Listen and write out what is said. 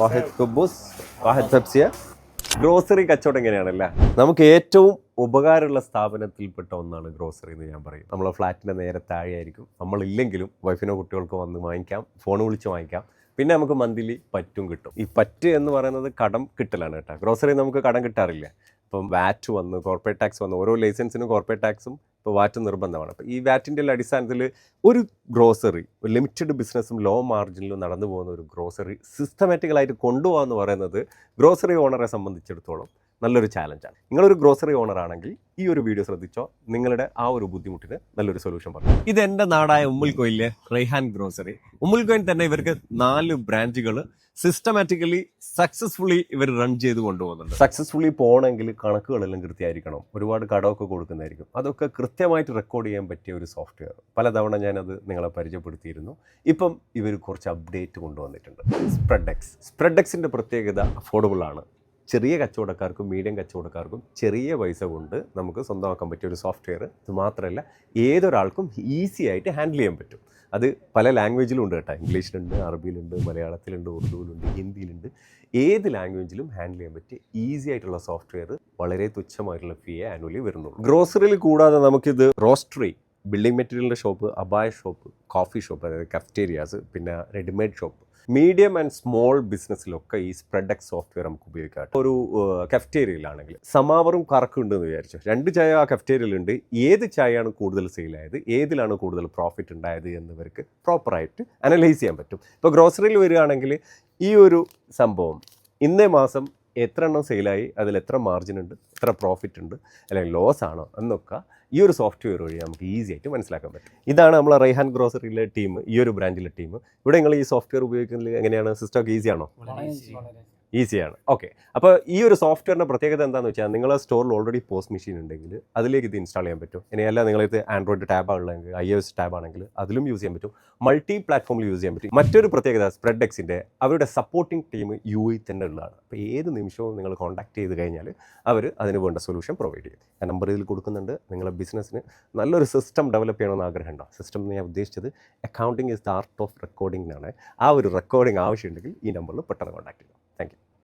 വാഹിദ് കുബൂസ്, വാഹിദ് പെപ്സിയ. ഗ്രോസറി കച്ചവടം എങ്ങനെയാണല്ലേ? നമുക്ക് ഏറ്റവും ഉപകാരമുള്ള സ്ഥാപനത്തിൽപ്പെട്ട ഒന്നാണ് ഗ്രോസറി എന്ന് ഞാൻ പറയും. നമ്മളെ ഫ്ലാറ്റിൻ്റെ നേരെ താഴെയായിരിക്കും. നമ്മളില്ലെങ്കിലും വൈഫിനോ കുട്ടികൾക്കോ വന്ന് വാങ്ങിക്കാം, ഫോൺ വിളിച്ച് വാങ്ങിക്കാം. പിന്നെ നമുക്ക് മന്ത്ലി പറ്റും കിട്ടും. ഈ പറ്റ് എന്ന് പറയുന്നത് കടം കിട്ടലാണ് കേട്ടോ. ഗ്രോസറി നമുക്ക് കടം കിട്ടാറില്ല. ഇപ്പം വാറ്റ് വന്ന്, കോർപ്പറേറ്റ് ടാക്സ് വന്ന്, ഓരോ ലൈസൻസിനും കോർപ്പറേറ്റ് ടാക്സും ഇപ്പോൾ വാറ്റ് നിർബന്ധമാണ്. അപ്പോൾ ഈ വാറ്റിൻ്റെ അടിസ്ഥാനത്തിൽ ഒരു ഗ്രോസറി, ഒരു ലിമിറ്റഡ് ബിസിനസ്സും ലോ മാർജിനിലും നടന്നു പോകുന്ന ഒരു ഗ്രോസറി സിസ്റ്റമാറ്റിക്കലായിട്ട് കൊണ്ടുപോകുക എന്ന് പറയുന്നത് ഗ്രോസറി ഓണറെ സംബന്ധിച്ചിടത്തോളം നല്ലൊരു ചാലഞ്ചാണ്. നിങ്ങളൊരു ഗ്രോസറി ഓണർ ആണെങ്കിൽ ഈ ഒരു വീഡിയോ ശ്രദ്ധിച്ചോ, നിങ്ങളുടെ ആ ഒരു ബുദ്ധിമുട്ടിന് നല്ലൊരു സൊല്യൂഷൻ പറഞ്ഞു. ഇത് എൻ്റെ നാടായ ഉമ്മുൽകോയിലെ റൈഹാൻ ഗ്രോസറി. ഉമ്മുൽകോയിൽ തന്നെ ഇവർക്ക് 4 ബ്രാഞ്ചുകൾ സിസ്റ്റമാറ്റിക്കലി സക്സസ്ഫുള്ളി ഇവർ റൺ ചെയ്ത് കൊണ്ടുപോകുന്നുണ്ട്. സക്സസ്ഫുള്ളി പോകണമെങ്കിൽ കണക്കുകളെല്ലാം കൃത്യമായിരിക്കണം. ഒരുപാട് കടമൊക്കെ കൊടുക്കുന്നതായിരിക്കും. അതൊക്കെ കൃത്യമായിട്ട് റെക്കോർഡ് ചെയ്യാൻ പറ്റിയ ഒരു സോഫ്റ്റ്വെയർ പലതവണ ഞാനത് നിങ്ങളെ പരിചയപ്പെടുത്തിയിരുന്നു. ഇപ്പം ഇവർ കുറച്ച് അപ്ഡേറ്റ് കൊണ്ടുവന്നിട്ടുണ്ട്. സ്പ്രെഡെക്സിൻ്റെ പ്രത്യേകത അഫോർഡബിൾ ആണ്. ചെറിയ കച്ചവടക്കാർക്കും മീഡിയം കച്ചവടക്കാർക്കും ചെറിയ പൈസ കൊണ്ട് നമുക്ക് സ്വന്തമാക്കാൻ പറ്റിയ ഒരു സോഫ്റ്റ്വെയർ. ഇത് മാത്രമല്ല ഏതൊരാൾക്കും ഈസി ആയിട്ട് ഹാൻഡിൽ ചെയ്യാൻ പറ്റും. അത് പല ലാംഗ്വേജിലും ഉണ്ട് കേട്ടോ. ഇംഗ്ലീഷിലുണ്ട്, അറബിയിലുണ്ട്, മലയാളത്തിലുണ്ട്, ഉറുദുവിലുണ്ട്, ഹിന്ദിയിലുണ്ട്. ഏത് ലാംഗ്വേജിലും ഹാൻഡിൽ ചെയ്യാൻ പറ്റിയ ഈസി ആയിട്ടുള്ള സോഫ്റ്റ്വെയർ. വളരെ തുച്ഛമായിട്ടുള്ള ഫീയെ ആനുവലി വരുന്നുള്ളൂ. ഗ്രോസറിയിൽ കൂടാതെ നമുക്കിത് റോസ്റ്ററി, ബിൽഡിംഗ് മെറ്റീരിയലിൻ്റെ ഷോപ്പ്, അബായ ഷോപ്പ്, കോഫി ഷോപ്പ്, അതായത് കഫ്റ്റേരിയാസ്, പിന്നെ readymade shop, medium and small ബിസിനസ്സിലൊക്കെ ഈ സ്പ്രെഡെക്സ് സോഫ്റ്റ്വെയർ നമുക്ക് ഉപയോഗിക്കാം. ഒരു കഫ്റ്റേരിയയിലാണെങ്കിൽ സമാവറും കറക്കും ഉണ്ടെന്ന് വിചാരിച്ചു. 2 ചായ ആ കഫ്റ്റേരിയയിലുണ്ട്. ഏത് ചായയാണ് കൂടുതൽ സെയിലായത്, ഏതിലാണ് കൂടുതൽ പ്രോഫിറ്റ് ഉണ്ടായത് എന്നിവർക്ക് പ്രോപ്പറായിട്ട് അനലൈസ് ചെയ്യാൻ പറ്റും. ഇപ്പോൾ ഗ്രോസറിയിൽ വരികയാണെങ്കിൽ ഈ ഒരു സംഭവം ഇന്നേ മാസം എത്ര എണ്ണം സെയിലായി, അതിൽ എത്ര മാർജിൻ ഉണ്ട്, എത്ര പ്രോഫിറ്റ് ഉണ്ട്, അല്ലെങ്കിൽ ലോസ് ആണോ എന്നൊക്കെ ഈ ഒരു സോഫ്റ്റ്വെയർ വഴി നമുക്ക് ഈസി ആയിട്ട് മനസ്സിലാക്കാൻ പറ്റും. ഇതാണ് നമ്മളെ റൈഹാൻ ഗ്രോസറിയിലെ ടീം, ഈ ഒരു ബ്രാഞ്ചിലെ ടീം. ഇവിടെ നിങ്ങൾ ഈ സോഫ്റ്റ്വെയർ ഉപയോഗിക്കുന്നത് എങ്ങനെയാണ്? സിസ്റ്റമൊക്കെ ഈസിയാണോ? ഈസിയാണ്. ഓക്കെ. അപ്പോൾ ഈ ഒരു സോഫ്റ്റ്വെയറിൻ്റെ പ്രത്യേകത എന്താണെന്ന് വെച്ചാൽ, നിങ്ങളെ സ്റ്റോറിൽ ഓൾറെഡി പോസ്റ്റ് മെഷീൻ ഉണ്ടെങ്കിൽ അതിലേക്ക് ഇത് ഇൻസ്റ്റാൾ ചെയ്യാൻ പറ്റും. ഇനിയല്ല നിങ്ങളിത് ആൻഡ്രോയിഡ് ടാബ് ഉള്ളതെങ്കിൽ, iOS ടാബ് ആണെങ്കിൽ അതിലും യൂസ് ചെയ്യാൻ പറ്റും. മൾട്ടി പ്ലാറ്റ്ഫോമിൽ യൂസ് ചെയ്യാൻ പറ്റും. മറ്റൊരു പ്രത്യേകത സ്പ്രെഡെക്സിൻ്റെ അവരുടെ സപ്പോർട്ടിംഗ് ടീം UAE തന്നെ ഉള്ളതാണ്. അപ്പോൾ ഏത് നിമിഷവും നിങ്ങൾ കോൺടാക്ട് ചെയ്ത് കഴിഞ്ഞാൽ അവർ അതിന് വേണ്ട സൊല്യൂഷൻ പ്രൊവൈഡ് ചെയ്യും. ആ നമ്പർ ഇതിൽ കൊടുക്കുന്നുണ്ട്. നിങ്ങളുടെ ബിസിനസ്സിന് നല്ലൊരു സിസ്റ്റം ഡെവലപ്പ് ചെയ്യണമെന്ന് ആഗ്രഹമുണ്ടോ? സിസ്റ്റം എന്ന് ഞാൻ ഉദ്ദേശിച്ചത് accounting is the art of recording എന്നാണ്. ആ ഒരു റെക്കോർഡിംഗ് ആവശ്യമുണ്ടെങ്കിൽ ഈ നമ്പറിൽ പെട്ടെന്ന് കോൺടാക്ട് ചെയ്യുക.